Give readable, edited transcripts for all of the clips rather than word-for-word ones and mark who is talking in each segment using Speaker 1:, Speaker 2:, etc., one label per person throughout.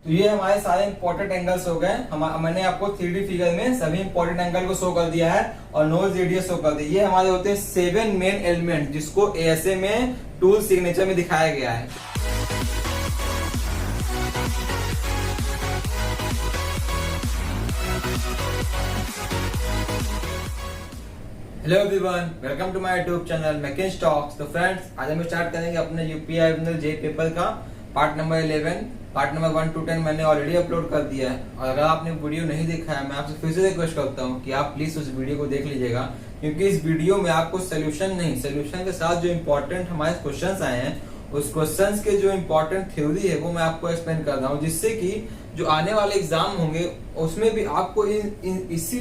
Speaker 1: तो ये हमारे सारे इंपॉर्टेंट एंगल्स हो गए। मैंने आपको 3D फिगर में सभी इंपॉर्टेंट एंगल को शो कर दिया है और नोज रेडियस शो कर दिया। ये हमारे होते हैं 7 मेन एलिमेंट जिसको एएसए में टूल सिग्नेचर में दिखाया गया है। Hello everyone, welcome to my YouTube channel Mackens talks. तो फ्रेंड्स, आज हम स्टार्ट करेंगे अपने यूपीआई जे पेपर का part number 11। Part number 1 to 10 मैंने ऑलरेडी अपलोड कर दिया है और अगर आपने वीडियो नहीं देखा है, मैं आपसे फिर से रिक्वेस्ट करता हूं कि आप प्लीज उस वीडियो को देख लीजिएगा, क्योंकि इस वीडियो में आपको सोल्यूशन के साथ जो इम्पोर्टेंट हमारे क्वेश्चन आए हैं उस क्वेश्चन के जो इम्पोर्टेंट थ्योरी है वो मैं आपको एक्सप्लेन कर रहा हूँ, जिससे कि जो आने वाले एग्जाम होंगे उसमें भी आपको इसी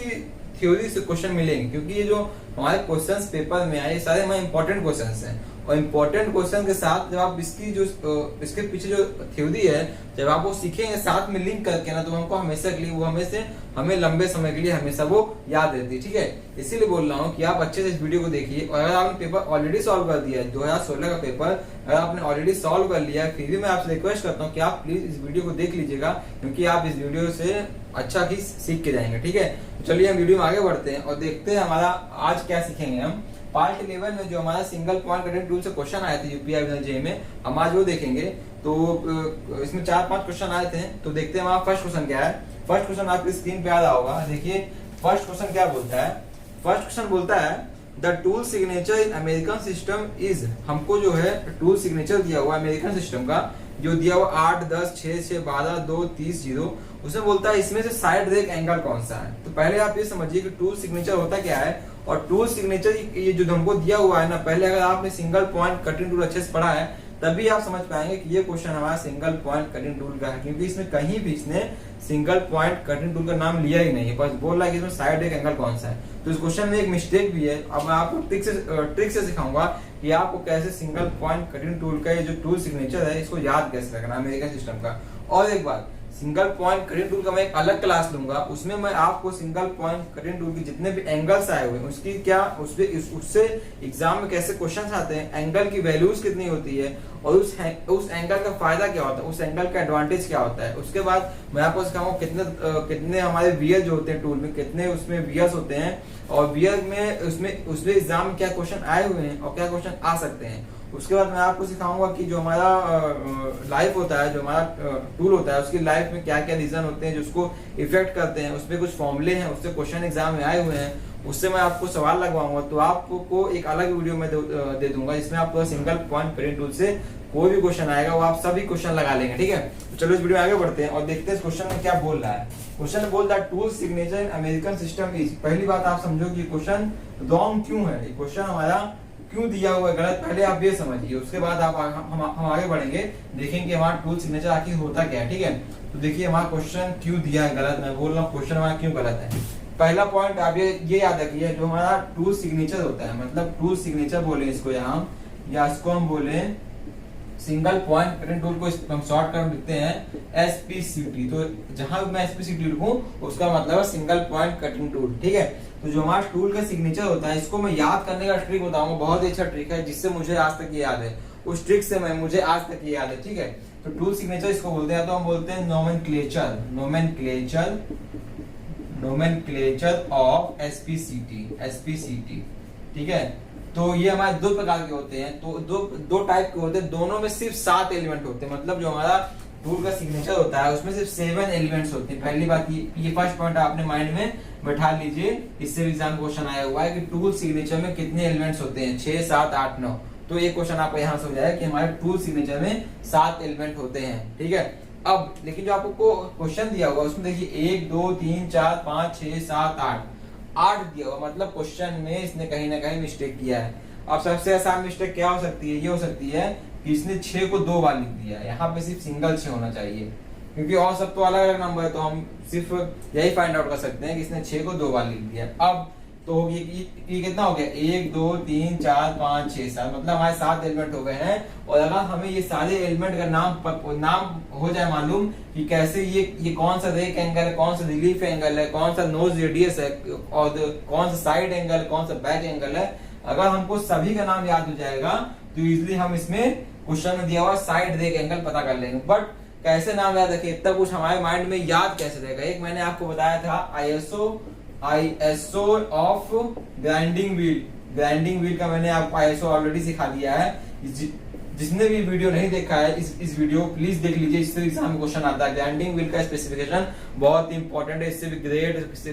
Speaker 1: थ्योरी से क्वेश्चन मिलेंगे। क्योंकि ये जो हमारे क्वेश्चंस पेपर में आए ये सारे हमारे इंपॉर्टेंट क्वेश्चंस हैं और इंपॉर्टेंट क्वेश्चन के साथ जब आप इसके पीछे जो थ्योरी है जब आप वो सीखेंगे साथ में लिंक करके ना, तो हमको हमेशा के लिए हमें लंबे समय के लिए हमेशा वो याद रहती है। ठीक है, इसीलिए बोल रहा हूँ कि आप अच्छे से इस वीडियो को देखिए। और अगर आपने पेपर ऑलरेडी सॉल्व कर दिया है 2016 का पेपर, अगर आपने ऑलरेडी सॉल्व कर लिया है, फिर भी मैं आपसे रिक्वेस्ट करता हूँ कि आप प्लीज इस वीडियो को देख लीजिएगा, क्योंकि आप इस वीडियो से अच्छा ही सीख के जाएंगे। ठीक है, चलिए हम वीडियो में आगे बढ़ते हैं और देखते हैं हमारा आज क्या सीखेंगे। हम पार्ट 11 में जो हमारा सिंगल पॉइंट कटिंग टूल से क्वेश्चन आए थे यूपीआई जे में, हम आज वो देखेंगे। तो इसमें 4-5 क्वेश्चन आए थे, तो देखते हैं हमारा फर्स्ट क्वेश्चन क्या है। फर्स्ट क्वेश्चन आपकी स्क्रीन पे आ रहा होगा। देखिए फर्स्ट क्वेश्चन क्या बोलता है। फर्स्ट क्वेश्चन बोलता है the tool signature in American system is. हमको जो है टूल सिग्नेचर दिया हुआ अमेरिकन सिस्टम का, जो दिया हुआ 8, 10, 6, 6, 12, 2, 30, 0। उसमें बोलता है इसमें से साइड रेक एंगल कौन सा है। तो पहले आप ये समझिए कि टूल सिग्नेचर होता क्या है। और टूल सिग्नेचर ये जो हमको दिया हुआ है ना, पहले अगर आपने सिंगल पॉइंट कटिंग टूल अच्छे से पढ़ा है तभी आप समझ पाएंगे कि ये क्वेश्चन हमारा सिंगल पॉइंट कटिंग टूल का है, क्योंकि इसमें कहीं भी इसने सिंगल पॉइंट कटिंग टूल का नाम लिया ही नहीं है, बस बोल रहा है कि इसमें साइड रेक एंगल कौन सा है। तो इस क्वेश्चन में एक मिस्टेक भी है। अब मैं आपको ट्रिक से सिखाऊंगा कि आपको कैसे सिंगल पॉइंट कटिंग टूल का ये जो टूल सिग्नेचर है इसको याद कैसे रखना अमेरिकन सिस्टम का। और एक बात, सिंगल पॉइंट कटिंग टूल का मैं एक अलग क्लास लूंगा, उसमें मैं आपको सिंगल पॉइंट कटिंग टूल के जितने भी एंगल्स आए हुए हैं उसकी क्या उससे एग्जाम में कैसे क्वेश्चंस आते हैं, एंगल की वैल्यूज कितनी होती है और उस एंगल का फायदा क्या होता है, उस एंगल का एडवांटेज क्या होता है। उसके बाद मैं आपको सिखाऊंगा कितने हमारे वियर जो होते हैं टूल में, कितने उसमें वियर्स होते हैं और वियर में उसमें एग्जाम में क्या क्वेश्चन आए हुए हैं और क्या क्वेश्चन आ सकते हैं। उसके बाद मैं आपको सिखाऊंगा कि जो हमारा लाइफ होता है, जो हमारा टूल होता है, उसकी लाइफ में क्या क्या रीजन होते हैं जो उसको इफेक्ट करते हैं। उसमें कुछ फॉर्मूले हैं, उससे क्वेश्चन एग्जाम में आए हुए हैं, उससे मैं आपको सवाल लगवाऊंगा। तो आपको एक अलग वीडियो में दे दूंगा जिसमें आपको सिंगल पॉइंट कटिंग टूल से कोई भी क्वेश्चन आएगा वो आप सभी क्वेश्चन लगा लेंगे। ठीक है, तो चलो इस वीडियो में आगे बढ़ते हैं और देखते हैं इस क्वेश्चन में क्या बोल रहा है। क्वेश्चन बोल रहा है tool signature in American system is. पहली बात आप समझो कि क्वेश्चन रॉन्ग क्यों है, क्वेश्चन हमारा क्यों दिया हुआ है गलत, पहले आप ये समझिए। उसके बाद हम आगे बढ़ेंगे, देखेंगे हमारा टूल सिग्नेचर आखिर होता क्या है। ठीक है, तो देखिए हमारा क्वेश्चन क्यों दिया है गलत, मैं बोल रहा हूँ क्वेश्चन हमारा क्यों गलत है। पहला पॉइंट आप ये याद रखिए, जो हमारा टूल सिग्नेचर होता है, मतलब टूल सिग्नेचर बोले इसको यहाँ, या इसको हम बोले सिंगल पॉइंट कटिंग टूल को हम शॉर्ट कर लिखते हैं SPCT। तो जहां मैं SPCT लिखूं उसका मतलब है सिंगल पॉइंट कटिंग टूल। ठीक है, तो जो हमारा टूल का सिग्नेचर होता है इसको मैं याद करने का ट्रिक बताऊंगा, बहुत ही अच्छा ट्रिक है जिससे मुझे आज तक याद है। उस ट्रिक से मुझे आज तक याद है। ठीक है, तो टूल सिग्नेचर इसको बोलते हैं, तो हम बोलते हैं नोमेनक्लेचर ऑफ SPCT। ठीक है, तो ये हमारे 2 प्रकार के होते हैं, तो दो टाइप के होते हैं, दोनों में सिर्फ 7 एलिमेंट होते हैं। मतलब जो हमारा टूल का सिग्नेचर होता है उसमें सिर्फ 7 एलिमेंट्स होते हैं। पहली बात ये फर्स्ट पॉइंट आपने माइंड में बैठा लीजिए, इससे एग्जाम क्वेश्चन आया हुआ है कि टूल सिग्नेचर में कितने एलिमेंट्स होते हैं, 6, 7, 8, 9। तो ये क्वेश्चन आपको यहाँ से हो जाएगा कि हमारे टूल सिग्नेचर में 7 एलिमेंट होते हैं। ठीक है, अब लेकिन जो आपको क्वेश्चन दिया हुआ उसमें देखिए 1, 2, 3, 4, 5, 6, 7, 8 दिया हुआ, मतलब क्वेश्चन में इसने कहीं ना कहीं मिस्टेक किया है। अब सबसे आसान मिस्टेक क्या हो सकती है, ये हो सकती है कि इसने 6 को 2 बार लिख दिया, यहाँ पे सिर्फ सिंगल 6 होना चाहिए, क्योंकि और सब तो अलग अलग नंबर है, तो हम सिर्फ यही फाइंड आउट कर सकते हैं कि इसने 6 को 2 बार लिख दिया। अब तो ये कितना हो गया, 1, 2, 3, 4, 5, 6, 7, मतलब हमारे 7 एलिमेंट हो गए हैं। और अगर हमें ये सारे एलिमेंट का नाम हो जाए मालूम कि कैसे ये कौन सा रेक एंगल है, कौन सा रिलीफ एंगल है, कौन सा नोज रेडियस है और कौन सा साइड एंगल, कौन सा बैक एंगल है, अगर हमको सभी का नाम याद हो जाएगा तो इजिली हम इसमें क्वेश्चन में दिया हुआ साइड रेक एंगल पता कर लेंगे। बट कैसे नाम याद रखें, इतना कुछ हमारे माइंड में याद कैसे रहेगा। एक मैंने आपको बताया था ISO of grinding wheel. Grinding wheel का मैंने आपको आईएसओ ऑलरेडी सिखा दिया है। जिसने भी वीडियो नहीं देखा है इस वीडियो प्लीज देख लीजिए, इससे एग्जाम में क्वेश्चन आता है। ग्राइंडिंग व्हील का स्पेसिफिकेशन बहुत इंपॉर्टेंट है, इससे भी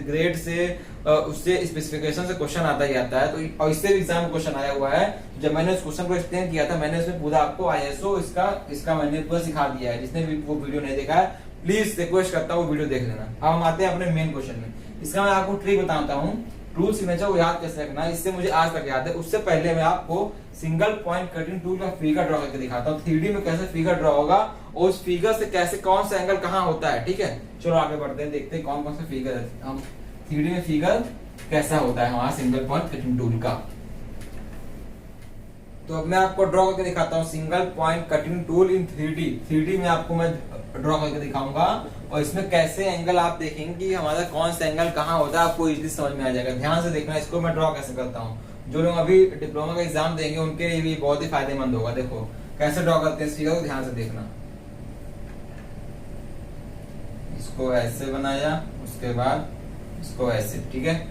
Speaker 1: ग्रेड से उससे स्पेसिफिकेशन से क्वेश्चन आता ही आता है। तो और इससे भी एग्जाम में क्वेश्चन आया हुआ है। जब मैंने उस क्वेश्चन को एक्सप्लेन किया था मैंने उसमें पूरा आपको आईएसओ इसका मैंने पूरा सिखा दिया है। जिसने भी वो वीडियो नहीं देखा है प्लीज रिक्वेस्ट करता हूँ वो वीडियो देख लेना। अब हम आते हैं अपने मेन क्वेश्चन में। इसका मैं आपको ट्रिक बताता हूँ, टूल सिग्नेचर को याद कैसे रखना है, इससे मुझे आज तक याद है। उससे पहले मैं आपको सिंगल पॉइंट कटिंग टूल का फिगर ड्रॉ करके दिखाता हूँ, 3D में कैसे फिगर ड्रॉ होगा और उस फिगर से कैसे कौन सा एंगल कहाँ होता है। ठीक है, चलो आगे बढ़ते हैं, देखते हैं कौन कौन सा फिगर है, हम 3D में फिगर कैसा होता है हमारा सिंगल पॉइंट कटिंग टूल का। तो अब मैं आपको ड्रॉ करके दिखाता हूँ single point cutting tool in 3D में आपको मैं ड्रॉ करके दिखाऊंगा और इसमें कैसे एंगल आप देखेंगे कि हमारा कौन सा एंगल कहाँ होता है, आपको इजीली समझ में आ जाएगा। ध्यान से देखना इसको मैं ड्रॉ कैसे करता हूँ। जो लोग अभी डिप्लोमा का एग्जाम देंगे उनके लिए भी बहुत ही फायदेमंद होगा। देखो कैसे ड्रॉ करते हैं इस फिगर को, ध्यान से देखना। इसको ऐसे बनाया, उसके बाद इसको ऐसे, ठीक है,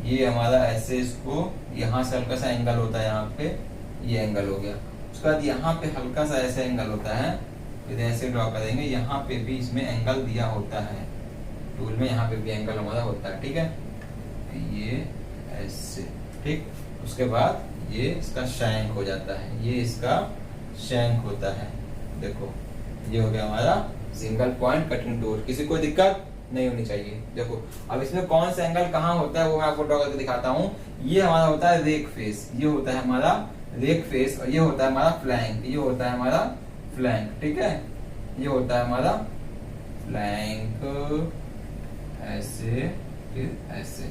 Speaker 1: ये हमारा ऐसे, इसको यहाँ से हल्का सा एंगल होता है, यहाँ पे ये एंगल हो गया। उसके बाद यहाँ पे हल्का सा ऐसे एंगल होता है, फिर ऐसे ड्रॉ करेंगे, यहाँ पे भी इसमें एंगल दिया होता है टूल में, यहाँ पे भी एंगल हमारा होता है। ठीक है, ये ऐसे, ठीक। उसके बाद ये इसका शैंक हो जाता है, ये इसका शैंक होता है। देखो ये हो गया हमारा सिंगल पॉइंट कटिंग टूल। किसी को दिक्कत नहीं होनी चाहिए। देखो अब इसमें कौन सा एंगल कहाँ होता है वो मैं आपको ड्रॉ करके दिखाता हूँ। ये हमारा होता है रेक फेस, ये होता है हमारा रेक फेस, और ये होता है हमारा फ्लैंक, ये होता है हमारा फ्लैंक। ठीक है, ये होता है हमारा फ्लैंक, ऐसे फिर ऐसे,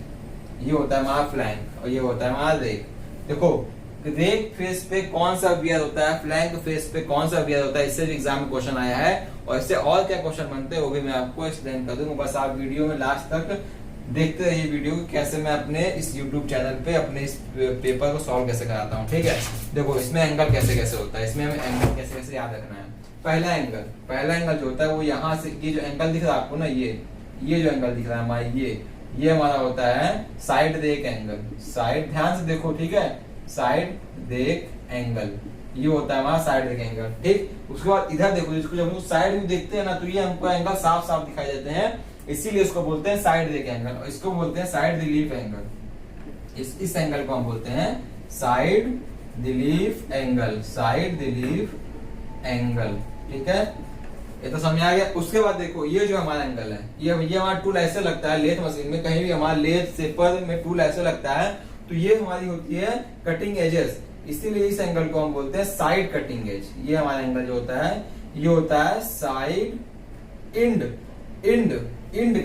Speaker 1: ये होता है हमारा फ्लैंक और ये होता है हमारा रेक। देखो रेक फेस पे कौन सा वियर होता है, फ्लैंक फेस पे कौन सा वियर होता है, इससे भी एग्जाम में क्वेश्चन आया है और इससे और क्या क्वेश्चन बनते हैं वो भी मैं आपको एक्सप्लेन कर दूंगा। बस आप वीडियो में लास्ट तक देखते रहिए वीडियो को, कैसे मैं अपने इस YouTube चैनल पे अपने इस पेपर को सॉल्व कैसे कराता हूँ। ठीक है, देखो इसमें एंगल कैसे कैसे होता है, इसमें हमें एंगल कैसे कैसे याद रखना है। पहला एंगल जो होता है वो यहाँ से, ये जो एंगल दिख रहा है आपको ना, ये जो एंगल दिख रहा है हमारा, ये हमारा होता है साइड रेक एंगल। साइड, ध्यान से देखो, ठीक है, साइड रेक एंगल, ये होता है हमारा साइड रेक एंगल। ठीक, उसके बाद इधर देखो, जिसको जब हम साइड में देखते हैं ना तो ये हमको एंगल साफ साफ दिखाई देते हैं, इसीलिए इसको बोलते हैं साइड रेक एंगल और इसको बोलते हैं साइड रिलीफ एंगल। इस एंगल को हम बोलते हैं side relief angle, side relief angle. ठीक है, ये तो समझ आ गया। उसके बाद देखो ये जो हमारा एंगल है, ये हमारा टूल ऐसे लगता है लेथ मशीन में, कहीं भी हमारा लेथ सेपर में टूल ऐसे लगता है तो ये हमारी होती है कटिंग एजेस, इसीलिए इस एंगल को हम बोलते हैं साइड कटिंग एज। ये हमारा एंगल जो होता है ये होता है साइड इंड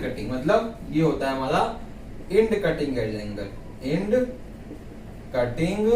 Speaker 1: कटिंग, मतलब ये होता है हमारा end cutting edge angle, end cutting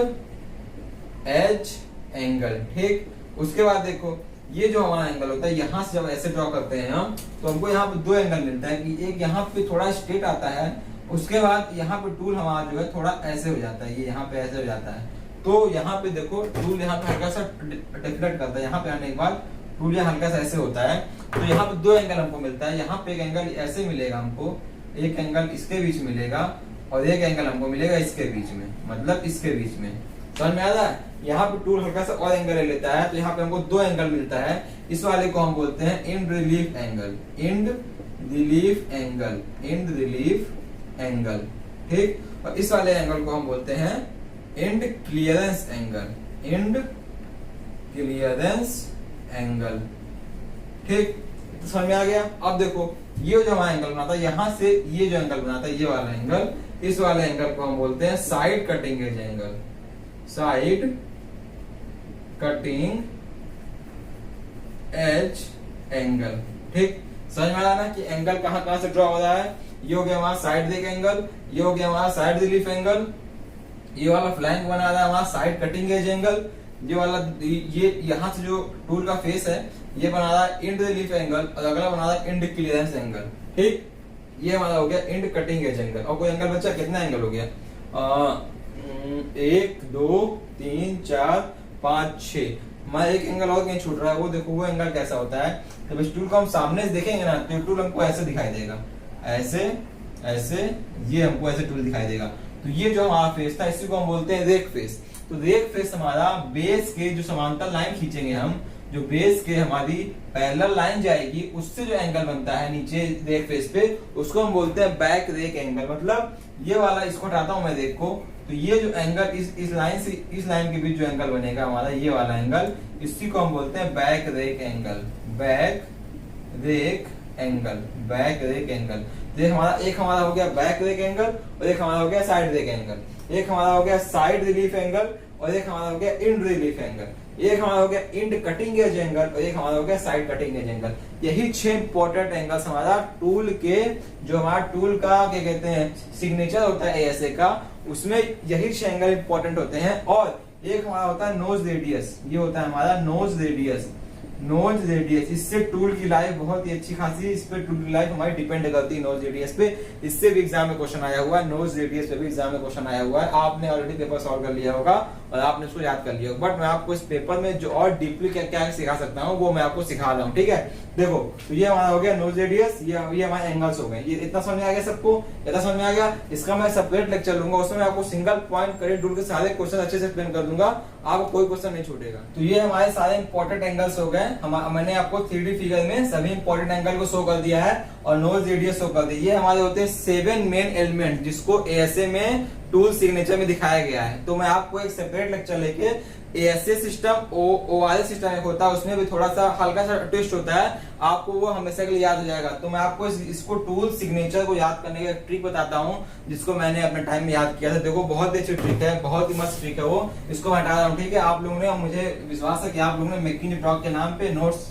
Speaker 1: edge angle. ठीक, उसके बाद देखो ये जो हमारा एंगल होता है, यहाँ से जब ऐसे ड्रॉ करते हैं हम तो हमको यहाँ पे दो एंगल मिलता है कि एक यहाँ पे थोड़ा स्ट्रेट आता है, उसके बाद यहाँ पे टूल हमारा जो है थोड़ा ऐसे हो जाता है, ये यहाँ पे ऐसे हो जाता है। तो यहाँ पे देखो टूल यहाँ पे हल्का सा डिफ्लेक्ट करता है, यहाँ पे आने के बाद टूल यहाँ हल्का सा ऐसे होता है, तो यहाँ पे दो एंगल हमको मिलता है। यहाँ पे एक एंगल ऐसे मिलेगा हमको, एक एंगल इसके बीच मिलेगा और एक एंगल हमको मिलेगा इसके बीच में, मतलब इसके बीच में। समझ में आ रहा है? यहाँ पे टूल हल्का सा और एंगल ले लेता है तो यहाँ पे हमको दो एंगल मिलता है। इस वाले को हम बोलते हैं end relief angle, end relief angle, end relief angle. ठीक, और इस वाले एंगल को हम बोलते हैं end clearance angle, end clearance angle. ठीक, तो समझ में आ गया। अब देखो ये जो हमारा एंगल बनाता है, यहाँ से ये जो एंगल बनाता है, ये वाला एंगल, इस वाले एंगल को हम बोलते हैं side cutting edge angle, side cutting edge angle. ठीक, समझ में आया ना कि एंगल कहाँ कहाँ से ड्रॉ हो रहा है। ये हो गया हमारा साइड रेक एंगल, ये हो गया हमारा साइड रिलीफ एंगल, ये वाला फ्लैंक बना रहा है हमारा साइड कटिंग एज एंगल, ये वाला ये यहाँ से जो टूल का फेस है ये बना रहा है इंड रिलीफ एंगल और अगला बना रहा है इंड क्लियरेंस एंगल। ठीक, ये हमारा हो गया इंड कटिंग एज एंगल। और कोई एंगल बचा, कितना एंगल हो गया? 1 2 3 4 5 6 हमारा एक एंगल और कहीं छूट रहा है, वो देखो वो एंगल कैसा होता है। जब इस टूल को हम सामने से देखेंगे ना तो टूल हमको ऐसे दिखाई देगा, ऐसे ऐसे, ये हमको ऐसे टूल दिखाई देगा। तो ये जो हमारा फेस था इसी को हम बोलते हैं रेक फेस। तो रेक फेस हमारा बेस के जो समांतर लाइन खींचेंगे हम, जो बेस के हमारी पैरेलल लाइन जाएगी उससे जो एंगल बनता है नीचे रेक फेस पे, उसको हम बोलते हैं बैक रेक एंगल। मतलब ये वाला, इसको हटाता हूं मैं रेक को, तो ये जो एंगल इस लाइन से इस लाइन के बीच जो एंगल बनेगा हमारा, ये वाला एंगल, इसी को हम बोलते हैं back rake angle. Back rake angle, back rake angle. एक हमारा हो गया बैक रेक एंगल और एक हमारा हो गया साइड रेक एंगल। एक हमारा हो गया साइड रिलीफ एंगल और एक हमारा हो गया इंड रिलीफ एंगल। एक हमारा हो गया इंड कटिंग एज एंगल और एक हमारा हो गया साइड कटिंग एज एंगल। यही 6 इंपॉर्टेंट एंगल्स हमारा टूल के, जो हमारा टूल का क्या कहते हैं सिग्नेचर होता है एएसए का, उसमें यही 6 एंगल इंपॉर्टेंट होते हैं। और एक हमारा होता है नोज रेडियस, ये होता है हमारा नोज रेडियस। नोज रेडियस, इससे टूल की लाइफ बहुत ही अच्छी खासी, इस पे टूल की लाइफ हमारी डिपेंड करती है नोज रेडियस पे। इससे भी एग्जाम में क्वेश्चन आया हुआ है, नोज रेडियस पे भी एग्जाम में क्वेश्चन आया हुआ है। आपने ऑलरेडी पेपर सॉल्व कर लिया होगा और आपने उसको याद कर लिया होगा, बट मैं आपको इस पेपर में जो और डीपली क्या क्या सिखा सकता हूँ वो मैं आपको सिखा रहा हूँ, ठीक है। देखो, तो ये हमारा हो गया नोज रेडियस, ये हमारे एंगल्स हो गए। ये इतना समझ में आ गया सबको? इतना समझ में आ गया? इसका मैं सेपरेट लेक्चर लूंगा, उसमें मैं आपको सिंगल पॉइंट करेंट टूल के सारे क्वेश्चन अच्छे से एक्सप्लेन कर दूंगा, आपको कोई क्वेश्चन नहीं छूटेगा। तो ये हमारे सारे इंपॉर्टेंट एंगल्स हो गए। मैंने आपको 3D फिगर में सभी इंपॉर्टेंट एंगल को शो कर दिया है और नोज रेडियस शो कर दिया। ये हमारे होते हैं 7 मेन एलिमेंट, जिसको एएसए में टूल सिग्नेचर में दिखाया गया है। तो मैं आपको एक सेपरेट लेक्चर लेके एएसए सिस्टम ओआरएस सिस्टम होता है, उसमें भी थोड़ा सा हल्का सा ट्विस्ट होता है, आपको वो हमेशा के लिए याद हो जाएगा। तो मैं आपको इसको टूल सिग्नेचर को याद करने का एक ट्रिक बताता हूँ, जिसको मैंने अपने टाइम में याद किया था। देखो, बहुत अच्छी ट्रिक है, बहुत ही मस्त ट्रिक है वो। इसको मैं हटा रहा हूँ, ठीक है। आप लोगों ने, मुझे विश्वास है कि आप लोगों ने मेकिंग टॉक के नाम पे नोट्स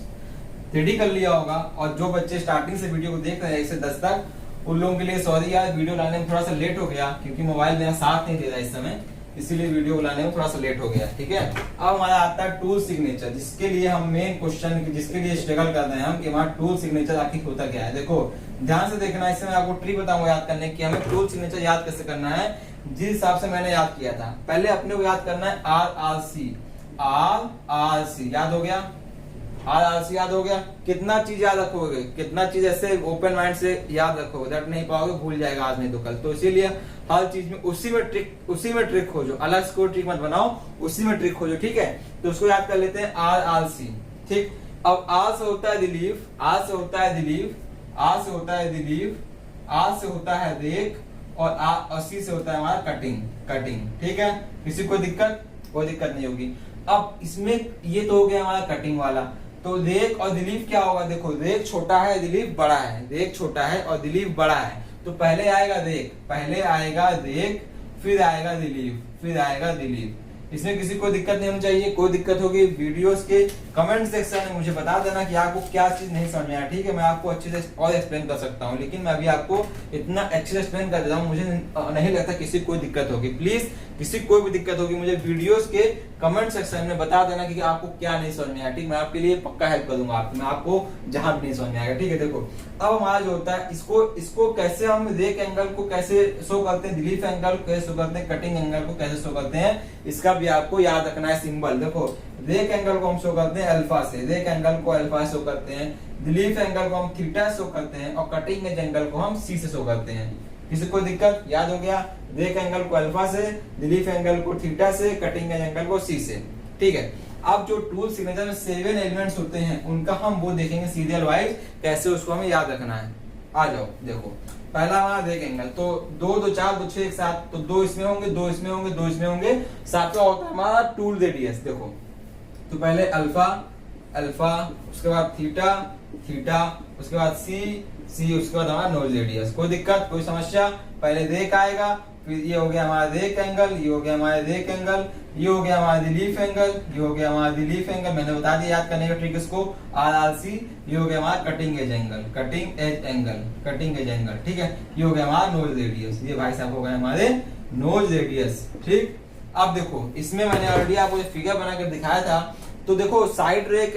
Speaker 1: रेडी कर लिया होगा। और जो बच्चे स्टार्टिंग से वीडियो को देख रहे हैं 1 से 10 तक, उन लोगों के लिए सॉरी यार, वीडियो लाने में थोड़ा सा लेट हो गया, क्योंकि मोबाइल मेरा साथ नहीं दे रहा इस समय, इसीलिए वीडियो लाने में थोड़ा सा लेट हो गया, ठीक है। अब हमारा आता है टूल सिग्नेचर, जिसके लिए हम मेन क्वेश्चन, जिसके लिए स्ट्रगल कर रहे हैं हम कि हमारा टूल सिग्नेचर आखिर होता क्या है। देखो, ध्यान से देखना, इससे मैं आपको ट्रिक बताऊंगा याद करने की, हमें टूल सिग्नेचर याद कैसे करना है। जिस हिसाब से मैंने याद किया था, पहले अपने को याद करना है RRC। RRC याद हो गया? RRC याद हो गया? कितना चीज याद रखोगे, कितना चीज ऐसे ओपन माइंड से याद रखोगे, दैट नहीं पाओगे, भूल जाएगा आज नहीं तो कल। तो इसीलिए हर चीज में उसी में ट्रिक खोजो, अलग से कोई ट्रिक मत बनाओ, उसी में ट्रिक खोजो, ठीक है। तो उसको याद कर लेते हैं RRC, ठीक। अब R से होता है रिलीफ, R से होता है रिलीफ, R से होता है रिलीफ, R से होता है रेक और C से होता है हमारा कटिंग, ठीक है। किसी को दिक्कत? कोई दिक्कत नहीं होगी। अब इसमें ये तो हो गया हमारा कटिंग वाला। तो रेक और रिलीफ क्या होगा? देखो, रेक छोटा है, रिलीफ बड़ा है, रेक छोटा है और रिलीफ बड़ा है। तो पहले आएगा रेक, फिर आएगा रिलीफ, फिर आएगा रिलीफ। इसमें किसी को दिक्कत नहीं होनी चाहिए। कोई दिक्कत होगी वीडियोस के कमेंट सेक्शन में मुझे बता देना कि आपको क्या चीज नहीं समझ में आया, ठीक है। मैं आपको अच्छे से और एक्सप्लेन कर सकता हूँ, लेकिन मैं अभी आपको इतना अच्छे से एक्सप्लेन कर देता हूँ, मुझे नहीं लगता किसी को कोई दिक्कत होगी। प्लीज, किसी कोई भी दिक्कत होगी मुझे वीडियोस के कमेंट सेक्शन में बता देना कि आपको क्या नहीं समझ में आया, ठीक। मैं आपके लिए पक्का हेल्प करूंगा, मैं आपको जहां भी नहीं समझ में आएगा, ठीक है। देखो, अब हमारा जो होता है, इसको कैसे हम रेक एंगल को कैसे शो करते हैं, रिलीफ एंगल को कैसे शो करते हैं, कटिंग एंगल को कैसे शो करते हैं, इसका भी आपको याद रखना है सिंबल। देखो, रेक एंगल को हम शो करते हैं अल्फा से, रेक एंगल को अल्फा शो करते हैं, रिलीफ एंगल को हम थीटा शो करते हैं और कटिंग एंगल को हम सी से शो करते हैं। किसी को दिक्कत? याद हो गया? रेक एंगल को अल्फा से, रिलीफ एंगल को थीटा से, कटिंग एंगल को सी से, ठीक है। अब जो टूल सिग्नेचर में 7 एलिमेंट्स होते हैं, उनका हम वो देखेंगे सीरियल वाइज, कैसे उसको हमें याद रखना है। आ जाओ, देखो, पहला हमारा रेक एंगल, तो 2 2 4 2 6 7, तो 2 इसमें होंगे, 2 इसमें होंगे, 2 इसमें होंगे, सातवां होता है हमारा टूल रेडियस। देखो, तो पहले अल्फा, उसके बाद थीटा, उसके बाद सी, उसके बाद हमारा नोज रेडियस। कोई दिक्कत, कोई समस्या? पहले रेक आएगा, फिर ये हो गया हमारा रेक एंगल, ये हो गया हमारा रेक एंगल, ये हो गया हमारा रिलीफ एंगल, ये हो गया हमारा रिलीफ एंगल, मैंने बता दिया याद करने का ट्रिक इसको, RRC। ये हो गया हमारा कटिंग एज एंगल, ठीक है। ये हो गया हमारा नोज रेडियस, ये भाई साहब हो गए हमारे नोज रेडियस, ठीक। अब देखो, इसमें मैंने ऑलरेडी आपको फिगर बनाकर दिखाया था। तो देखो, साइड रेक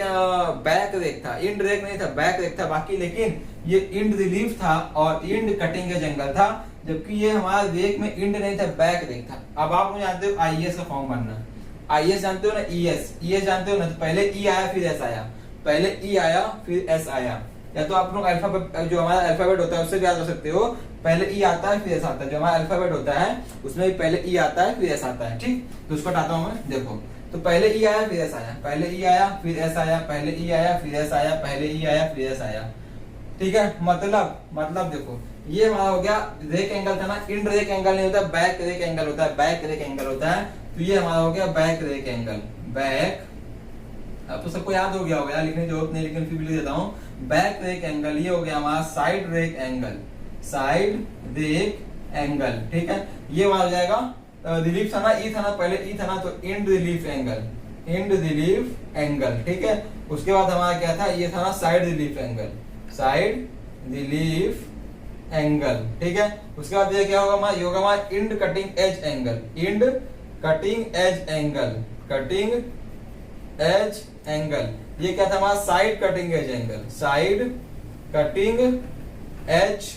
Speaker 1: बैक रेक था, इंड रेक नहीं था, बैक रेक था बाकी, लेकिन ये इंड रिलीफ था और इंड कटिंग एज एंगल था, जबकि ये हमारा रेक में इंड नहीं था, बैक रेक था। अब आप मुझे जानते हो आईएएस का फॉर्म बनना, IS जानते हो ना, ES जानते हो ना, तो पहले E आया फिर S आया, पहले E आया फिर S आया। या तो आप लोग अल्फाबेट, जो हमारा अल्फाबेट होता है उससे याद कर सकते हो, पहले E आता है फिर S आता है। जो हमारा अल्फाबेट होता है उसमें भी पहले E आता है फिर S आता है, ठीक। तो उसको हटाता हूं मैं, देखो तो पहले E आया फिर S आया, पहले E आया फिर S आया, पहले E आया फिर S आया, पहले E आया फिर S आया, ठीक है। मतलब देखो ये हमारा हो गया रेक एंगल था ना, इन रेक एंगल नहीं होता, बैक रेक एंगल होता है, बैक रेक एंगल होता है। तो ये हमारा हो गया बैक रेक एंगल, बैक। अब तो सबको याद हो गया होगा, लिखने की जरूरत नहीं, लेकिन फिर भी लिख देता हूं, बैक रेक एंगल। ये हो गया हमारा side rake angle, side rake angle, ठीक है। ये वहां हो जाएगा रिलीफ था ना, ई था ना, पहले ई था ना, तो end relief angle, end relief angle, ठीक है। उसके बाद हमारा क्या था, ये था ना side relief angle, side relief angle, ठीक है। उसके बाद ये क्या होगा हमारा, ये होगा हमारा end cutting edge angle, end cutting edge angle, cutting edge angle. ये क्या था हमारा side cutting edge angle, side cutting edge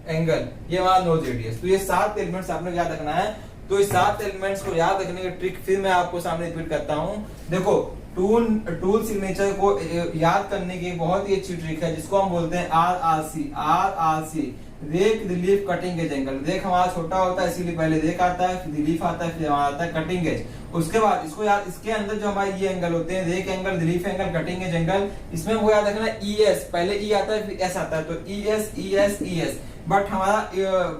Speaker 1: angle. ये हमारा नोज रेडियस। तो ये 7 एलिमेंट्स आपने याद रखना है। तो इस 7 एलिमेंट्स को याद रखने की ट्रिक फिर मैं आपको सामने रिपीट करता हूं। देखो टूल सिग्नेचर को याद करने की बहुत ही अच्छी ट्रिक है, जिसको हम बोलते हैं RRC, rake relief cutting edge angle. Rake हमारा छोटा होता है इसीलिए पहले रेक आता है, फिर रिलीफ आता है, फिर हमारा आता है कटिंग एज। उसके बाद इसको याद, इसके अंदर जो हमारे ये एंगल होते हैं, rake angle, relief angle, cutting edge angle, इसमें हमको याद रखना है ES, पहले E आता है फिर S आता है, तो ES। बट हमारा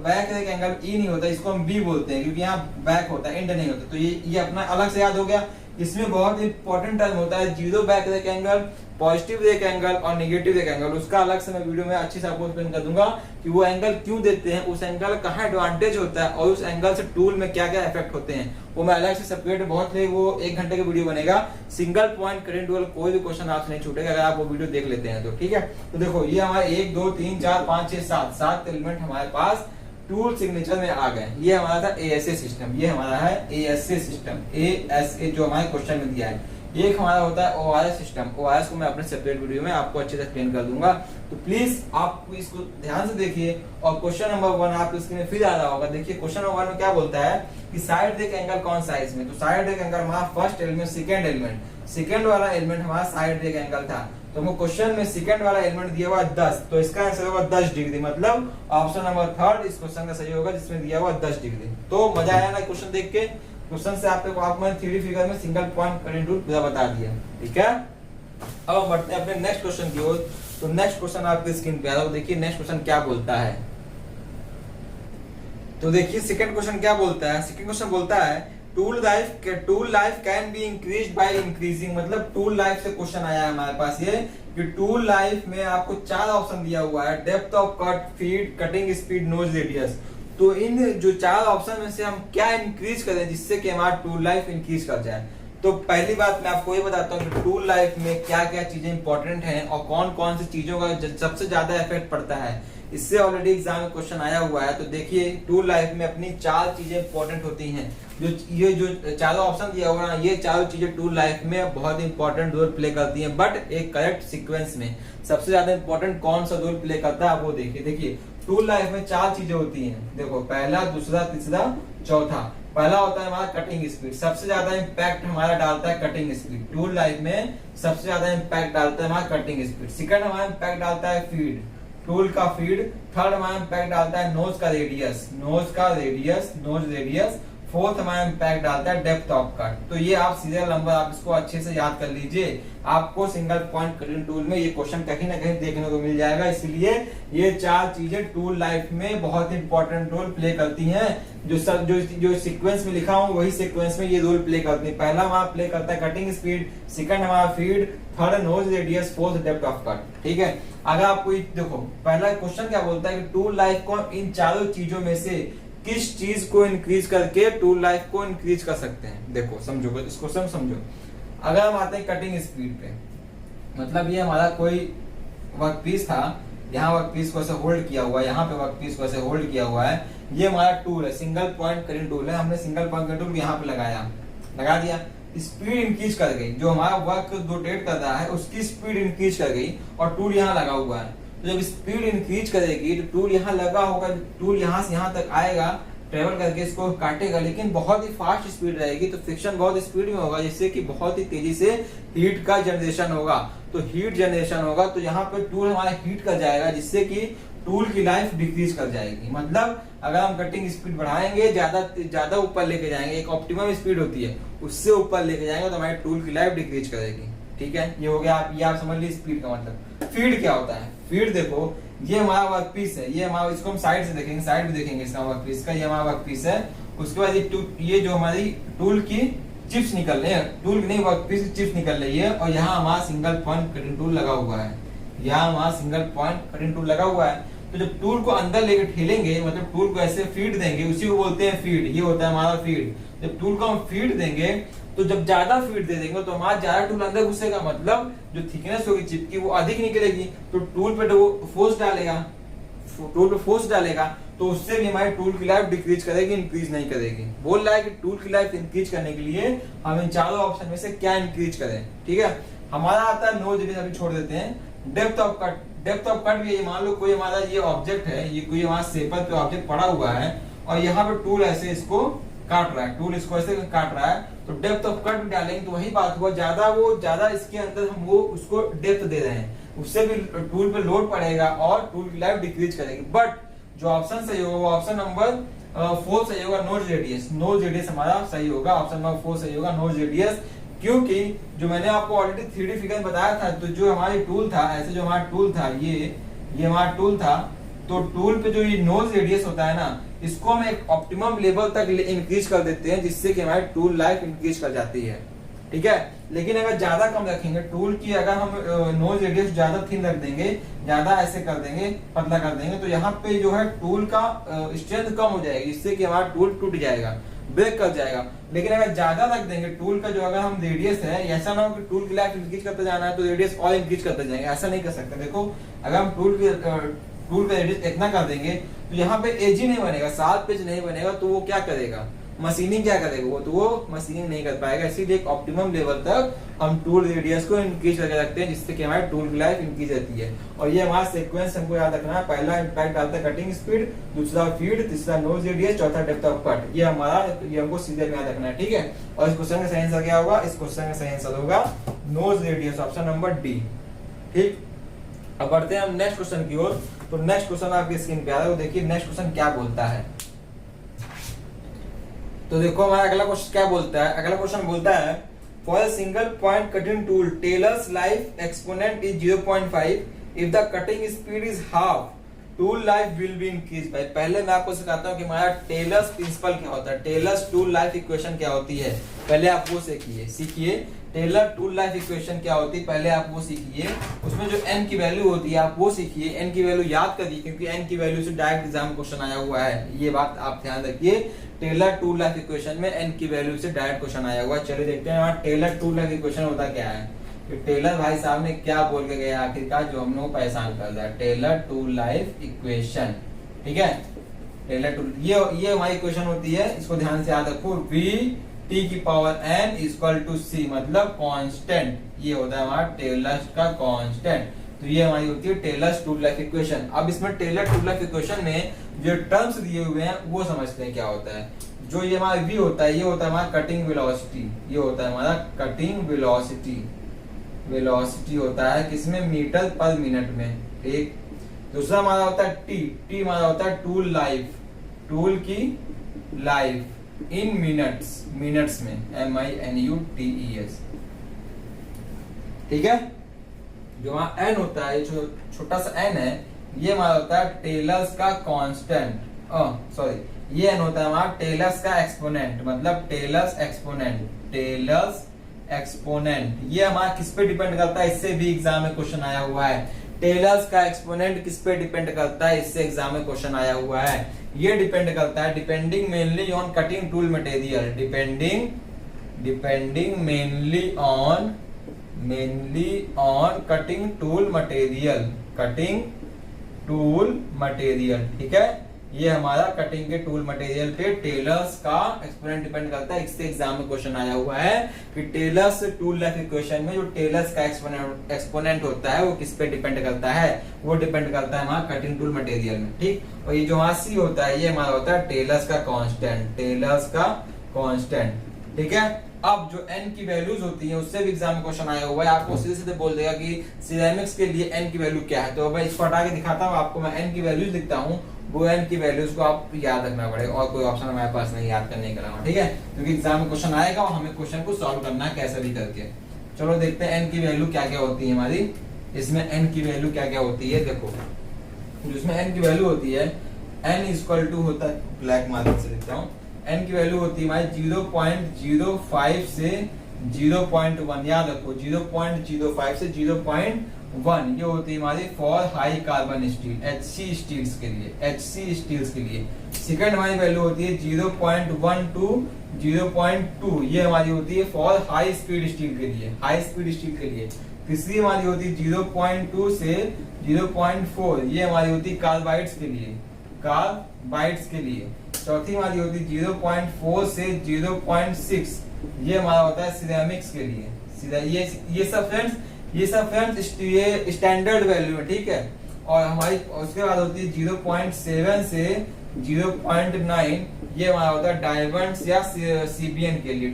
Speaker 1: बैक रेक एंगल E नहीं होता, इसको हम B बोलते हैं, क्योंकि यहाँ बैक होता है, एंड नहीं होता। तो ये अपना अलग से याद हो गया। इसमें बहुत इंपॉर्टेंट टर्म होता है zero back rake angle, positive rake angle और नेगेटिव रेक एंगल। उसका अलग से मैं वीडियो में अच्छे से आपको एक्सप्लेन कर दूंगा कि वो एंगल क्यों देते हैं, उस एंगल कहाँ एडवांटेज होता है और उस एंगल से टूल में क्या क्या इफेक्ट होते हैं। वो मैं अलग से सेपरेट बहुत ले, वो 1 घंटे का वीडियो बनेगा। सिंगल पॉइंट करेंट टूल, कोई भी क्वेश्चन आपसे नहीं छूटेगा अगर आप वो वीडियो देख लेते हैं तो, ठीक है। तो देखो ये हमारे 1 2 3 4 5 6 7 एलिमेंट हमारे पास टूल सिग्नेचर में आ गए। ये हमारा था ASA सिस्टम, ये हमारा है ASA सिस्टम, ASA जो हमारे क्वेश्चन में दिया है। एक हमारा होता है ORS सिस्टम, ORS को मैं अपने सेपरेट वीडियो में आपको अच्छे से एक्सप्लेन कर दूंगा। तो प्लीज आप इसको ध्यान से देखिए। और क्वेश्चन नंबर 1 आपको स्क्रीन में फिर आ रहा होगा, देखिए क्वेश्चन नंबर 1 में क्या बोलता है कि साइड रेक एंगल कौन सा है इसमें। तो साइड रेक एंगल हमारा first element, second element, second वाला एलिमेंट हमारा साइड रेक एंगल था। तो हमको क्वेश्चन में सेकंड वाला एलिमेंट दिया हुआ 10, तो इसका आंसर होगा 10 डिग्री। मतलब ऑप्शन नंबर 3 इस क्वेश्चन का सही होगा, जिसमें दिया हुआ 10 डिग्री। तो मजा आया ना क्वेश्चन देख के। क्वेश्चन से आपको मैंने 3D फिगर में सिंगल पॉइंट करेंट रूल पूरा बता दिया, ठीक है। अब हम बढ़ते हैं अपने नेक्स्ट क्वेश्चन की ओर। तो नेक्स्ट क्वेश्चन आपके स्क्रीन पे आ रहा है, देखिए नेक्स्ट क्वेश्चन क्या बोलता है। तो देखिए सेकंड क्वेश्चन क्या बोलता है। सेकंड क्वेश्चन बोलता है tool life can be increased by increasing. मतलब टूल लाइफ से क्वेश्चन आया है हमारे पास ये कि टूल लाइफ में आपको 4 ऑप्शन दिया हुआ है, depth of cut, feed, cutting speed, nose radius. तो इन जो 4 ऑप्शन में से हम क्या इंक्रीज करें जिससे कि हमारा टूल लाइफ इंक्रीज कर जाए। तो पहली बात मैं आपको ये बताता हूँ कि टूल लाइफ में क्या क्या चीजें इंपॉर्टेंट हैं और कौन कौन सी चीजों का सबसे ज्यादा इफेक्ट पड़ता है। इससे ऑलरेडी एग्जाम में क्वेश्चन आया हुआ है। तो देखिए टूल लाइफ में अपनी 4 चीजें इंपॉर्टेंट होती हैं। ये जो 4 ऑप्शन दिया हुआ है, ये 4 चीजें टूल लाइफ में बहुत इंपॉर्टेंट रोल प्ले करती हैं, बट एक करेक्ट सीक्वेंस में। सबसे ज्यादा इंपॉर्टेंट कौन सा रोल प्ले करता है आप वो देखिए। देखिए टूल लाइफ में 4 चीजें होती हैं, देखो पहला, दूसरा, तीसरा, चौथा। पहला होता है हमारा कटिंग स्पीड। सबसे ज्यादा इंपैक्ट हमारा डालता है कटिंग स्पीड। टूल लाइफ में सबसे ज्यादा इंपैक्ट डालता है हमारा कटिंग स्पीड। सेकंड हमारा इंपैक्ट डालता है फीड, टूल का फीड। थर्ड हमारा इंपैक्ट डालता है नोज का रेडियस, नोज रेडियस। फोर्थ हमारा इंपैक्ट डालता है डेप्थ ऑफ कट। तो ये आप सीरियल नंबर आप इसको अच्छे से याद कर लीजिए। आपको सिंगल पॉइंट कटिंग टूल में ये क्वेश्चन कहीं ना कहीं देखने को मिल जाएगा। इसलिए ये 4 चीजें टूल लाइफ में बहुत इंपॉर्टेंट रोल प्ले करती हैं। जो सीक्वेंस में लिखा हूं वही सीक्वेंस में ये रोल प्ले करती है। पहला हमारा प्ले करता है कटिंग स्पीड, सेकंड हमारा feed, third nose radius, fourth depth of cut, ठीक है। अगर आपको देखो पहला क्वेश्चन क्या बोलता है कि टूल लाइफ को इन 4 चीजों में से किस चीज को इंक्रीज करके टूल लाइफ को इंक्रीज कर सकते हैं। देखो समझो इसको, समझो। अगर हम आते हैं कटिंग स्पीड पे, मतलब ये हमारा कोई वर्कपीस था, यहाँ वर्कपीस को ऐसे होल्ड किया हुआ है, यहाँ पे वर्कपीस को ऐसे होल्ड किया हुआ है। ये हमारा टूल है, सिंगल पॉइंट कटिंग टूल है। हमने सिंगल पॉइंट कटिंग टूल यहाँ पे लगा दिया। स्पीड इंक्रीज कर गई, जो हमारा वर्क रोटेट कर रहा है उसकी स्पीड इंक्रीज कर गई और टूल यहाँ लगा हुआ है। तो जब स्पीड इंक्रीज करेगी तो टूल यहाँ लगा होगा, टूल यहाँ से यहाँ तक आएगा, ट्रेवल करके इसको काटेगा, लेकिन बहुत ही फास्ट स्पीड रहेगी, तो फ्रिक्शन बहुत स्पीड में होगा, जिससे कि बहुत ही तेजी से हीट का जनरेशन होगा। तो हीट जनरेशन होगा तो यहाँ पे टूल हमारा हीट कर जाएगा, जिससे कि टूल की लाइफ डिक्रीज कर जाएगी। मतलब अगर हम कटिंग स्पीड बढ़ाएंगे, ज्यादा ऊपर लेके जाएंगे, एक ऑप्टिमम स्पीड होती है, उससे ऊपर लेके जाएंगे तो हमारे टूल की लाइफ डिक्रीज करेगी। ठीक है, ये हो गया। आप समझ लीजिए स्पीड का मतलब। फीड क्या होता है? फीड देखो, ये हमारा वर्क पीस है, ये हमारा, इसको हम साइड से देखेंगे, साइड भी देखेंगे इसका वर्क पीस का, ये हमारा वर्क पीस है। उसके बाद ये जो हमारी टूल की चिप्स निकल रही है, टूल नहीं वर्क पीस की चिप्स निकल रही है, और यहाँ हमारा सिंगल पॉइंट कटिंग टूल लगा हुआ है, यहाँ हमारा सिंगल पॉइंट कटिंग टूल लगा हुआ है। तो जब टूल को अंदर लेके ठेलेंगे, मतलब टूल को ऐसे फीड देंगे, उसी को बोलते हैं फीड, ये होता है हमारा फीड। जब टूल को हम फीड देंगे, तो जब ज्यादा फीड दे देंगे तो हमारा ज्यादा टूल अंदर घुसेगा, मतलब जो थिकनेस होगी चिप की वो अधिक निकलेगी, तो टूल पे वो फोर्स डालेगा, टूल पे फोर्स डालेगा, तो उससे भी हमारे टूल की लाइफ डिक्रीज करेगी, इंक्रीज नहीं करेगी। बोल रहा है कि टूल की लाइफ इंक्रीज करने के लिए हम इन चारों ऑप्शन में से क्या इंक्रीज करें। ठीक है, हमारा आता है नोज रेडियस, अभी छोड़ देते हैं। Depth of cut, depth of cut भी, मान लो कोई हमारा ये ऑब्जेक्ट है, ये कोई हमारा सेपर पे ऑब्जेक्ट पड़ा हुआ है, और यहाँ पे टूल ऐसे इसको काट रहा है, टूल इसको ऐसे काट रहा है, तो डेप्थ ऑफ कट भी डालेंगे तो वही बात हुआ, ज्यादा इसके अंदर हम वो उसको डेप्थ दे रहे हैं, उससे भी टूल पे लोड पड़ेगा और टूल की लाइफ डिक्रीज करेगी। बट जो ऑप्शन सही होगा वो ऑप्शन नंबर 4 सही होगा, नोज रेडियस। नोज रेडियस हमारा सही होगा, ऑप्शन नंबर 4 सही होगा, नोज रेडियस। क्योंकि जो मैंने आपको ऑलरेडी 3D फिगर बताया था, तो जो हमारी टूल था, ऐसे जो हमारा टूल था, ये हमारा टूल था, तो टूल पे जो ये नोज रेडियस होता है ना, इसको हम एक ऑप्टिमम लेवल तक इंक्रीज कर देते हैं, जिससे कि हमारी टूल लाइफ इंक्रीज कर जाती है। ठीक है, लेकिन अगर ज्यादा कम रखेंगे टूल की, अगर हम नोज रेडियस ज्यादा थिन रख देंगे, ज्यादा ऐसे कर देंगे, पतला कर देंगे, तो यहाँ पे जो है टूल का स्ट्रेंथ कम हो जाएगी, जिससे कि हमारा टूल टूट जाएगा, ब्रेक कर जाएगा। लेकिन अगर ज्यादा रख देंगे टूल का, जो अगर हम रेडियस है, ऐसा ना हो कि टूल की लाइफ इंक्रीज करते जाना है तो रेडियस और इंक्रीज करते जाएंगे, ऐसा नहीं कर सकते। देखो, अगर हम टूल का रेडियस इतना कर देंगे तो यहाँ पे एज ही नहीं बनेगा, 7 पेज नहीं बनेगा, तो वो क्या करेगा, मशीनिंग क्या करेगा, वो मशीनिंग नहीं कर पाएगा। इसीलिए एक ऑप्टिमम लेवल तक हम टूल रेडियस को इंक्रीज करके रखते हैं, जिससे कि हमारी टूल की लाइफ इंक्रीज रहती है। और ये हमारा सीक्वेंस हमको याद रखना है, पहला इम्पैक्ट डालता है कटिंग स्पीड, दूसरा फीड, तीसरा नोज रेडियस, चौथा डेप्थ ऑफ कट। ये हमको सीधे याद रखना है। ठीक है, और इस क्वेश्चन का सही आंसर क्या होगा? इस क्वेश्चन का सही आंसर होगा nose radius, option number D. ठीक, अब बढ़ते हैं हम नेक्स्ट क्वेश्चन की ओर। तो नेक्स्ट क्वेश्चन आपकी स्क्रीन पे आ रहा है, देखिए नेक्स्ट क्वेश्चन क्या बोलता है। तो देखो हमारा अगला क्वेश्चन क्या बोलता है। अगला क्वेश्चन बोलता है, for a single point cutting tool Taylor's life exponent is 0.5, if the cutting speed is half, tool life will be increase. भाई पहले मैं आपको सिखाता हूँ कि हमारा टेलर्स प्रिंसिपल क्या होता है, टेलर्स टूल लाइफ इक्वेशन क्या होती है, पहले आप वो सीखिए। टेलर टूल लाइफ इक्वेशन क्या होती है, पहले आप वो सीखिए। उसमें जो n की वैल्यू होती है आप वो सीखिए, n की वैल्यू याद करिए, क्योंकि n की वैल्यू से डायरेक्ट एग्जाम क्वेश्चन आया हुआ है, ये बात आप ध्यान रखिए। टेलर टूल लाइफ इक्वेशन में n की वैल्यू से डायरेक्ट क्वेश्चन आया हुआ है। चलिए देखते हैं हमारा टेलर टूल लाइफ इक्वेशन होता क्या है। तो टेलर भाई साहब ने क्या बोल के गया आखिरकार, जो हम लोग परेशान कर रहा है, टेलर टूल लाइफ इक्वेशन। ठीक है, टेलर टूल, ये हमारी इक्वेशन होती है, इसको ध्यान से याद रखो। v t की power n equal to c, मतलब कांस्टेंट, ये होता है हमारा टेलर्स का कांस्टेंट। तो ये हमारी होती है टेलर्स टूल लाइफ इक्वेशन। अब इसमें टेलर टूल लाइफ इक्वेशन में जो टर्म्स दिए हुए हैं वो समझते हैं क्या होता है। जो ये हमारा v होता है, ये होता है हमारा कटिंग वेलोसिटी, ये होता है हमारा कटिंग वेलोसिटी, वेलोसिटी होता है किसमें, मीटर पर मिनट में। ठीक, दूसरा हमारा होता है t हमारा होता है टूल लाइफ, टूल की लाइफ इन मिनट्स में, MINUTES। ठीक है, जो वहां n होता है, जो छोटा सा n है, ये हमारा होता है टेलर्स का कांस्टेंट, सॉरी ये n होता है हमारा टेलर्स का एक्सपोनेंट, मतलब टेलर्स एक्सपोनेंट। ये हमारा किस पे डिपेंड करता है, इससे भी एग्जाम में क्वेश्चन आया हुआ है। टेलर्स का एक्सपोनेंट किस पे डिपेंड करता है, इससे एग्जाम में क्वेश्चन आया हुआ है। ये डिपेंड करता है depending mainly on cutting tool material, depending mainly on cutting tool material, ठीक है। ये हमारा कटिंग के टूल मटेरियल पे टेलर्स का एक्सपोनेंट डिपेंड करता है। इससे एग्जाम में क्वेश्चन आया हुआ है कि टेलर्स टूल लाइफ इक्वेशन में जो टेलर्स का एक्सपोनेंट होता है वो किस पे डिपेंड करता है, वो डिपेंड करता है हमारा कटिंग टूल मटेरियल में। ठीक, और ये जो हमारा सी होता है ये हमारा होता है टेलर्स का कांस्टेंट, टेलर्स का कांस्टेंट। ठीक है, अब जो n की वैल्यूज होती हैं उससे भी एग्जाम में क्वेश्चन आया हुआ है, आपको सीधे सीधे बोल देगा कि सिरेमिक्स के लिए n की वैल्यू क्या है। तो मैं इसको हटा के दिखाता हूँ आपको, मैं n की वैल्यूज लिखता हूँ, वो n की वैल्यूज को आप याद रखना पड़ेगा और कोई ऑप्शन हमारे पास नहीं याद करने के अलावा। ठीक है, क्योंकि एग्जाम में क्वेश्चन आएगा और हमें क्वेश्चन को सॉल्व करना है कैसे भी करके। चलो देखते हैं n की वैल्यू क्या क्या होती है हमारी, इसमें n की वैल्यू क्या क्या होती है। देखो जिसमें n की वैल्यू होती है, n इक्वल टू होता है, ब्लैक मार्कर से लिखता हूँ, n की वैल्यू होती है हमारी 0.05 से 0.1, याद रखो 0.05 से 0.1, ये होती है हमारी for high carbon steel, HC steels के लिए, HC स्टील्स के लिए। सेकंड हमारी वैल्यू होती है 0.1 टू 0.2, ये हमारी होती है फॉर हाई स्पीड स्टील के लिए, हाई स्पीड स्टील के लिए। तीसरी हमारी होती है 0.2 से 0.4, ये हमारी होती है कार्बाइड्स के लिए, कार्बाइड्स के लिए। चौथी हमारी होती है 0.4 से 0.6, ये हमारा होता है सिरेमिक्स के लिए। ये सब फ्रेंड्स ये स्टैंडर्ड वैल्यू है, ठीक है। और हमारी उसके बाद होती है 0.7 से 0.9, ये हमारा होता है डायमंड या सीबीएन के लिए,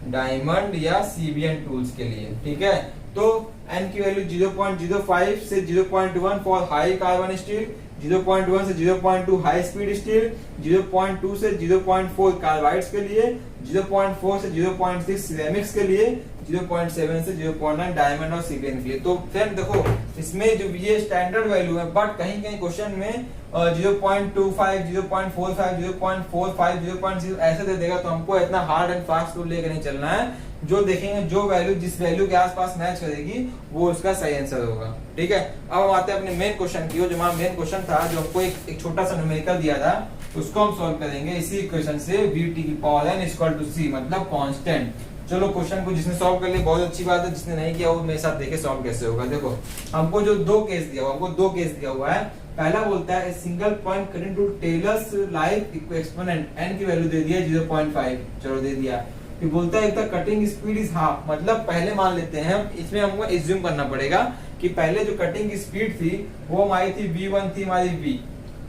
Speaker 1: डायमंड या सीबीएन टूल्स के लिए। ठीक है, तो n की वैल्यू 0.05 से 0.1 फॉर हाई कार्बन स्टील, 0.1 से 0.2 हाई स्पीड स्टील, 0.2 से 0.4 कार्बाइड्स के लिए, 0.4 से 0.6 सिरेमिक्स के लिए, 0.7 से 0.9 डायमंड और सीबीएन के लिए। तो फ्रेंड देखो इसमें जो ये स्टैंडर्ड वैल्यू है, बट कहीं कहीं क्वेश्चन में 0.25, 0.45, 0.45, 0.6 ऐसे दे देगा, तो हमको इतना हार्ड एंड फास्ट रूल लेकर नहीं चलना है। जो देखेंगे जो वैल्यू जिस वैल्यू के आसपास मैच करेगी वो उसका सही आंसर होगा। ठीक है, अब हम आते हैं अपने मेन क्वेश्चन की। जो हमारा मेन क्वेश्चन था, जो हमको एक छोटा सा न्यूमेरिकल दिया था, उसको हम सॉल्व करेंगे इसी इक्वेशन से, Vt की power n equal to c, मतलब कांस्टेंट। चलो क्वेश्चन को जिसने सॉल्व कर लिया बहुत अच्छी बात है, जिसने नहीं किया वो मेरे साथ देखे सॉल्व कैसे होगा। देखो हमको जो दो केस दिया हुआ है। पहला बोलता है single point cutting tool Taylor's life exponent, n की वैल्यू दे दिया 0.5, चलो दे दिया। फिर बोलता है एक कटिंग स्पीड इज हाफ, मतलब पहले मान लेते हैं, इसमें हमको एज्यूम करना पड़ेगा कि पहले जो कटिंग की स्पीड थी वो हमारी थी v1 थी हमारी v,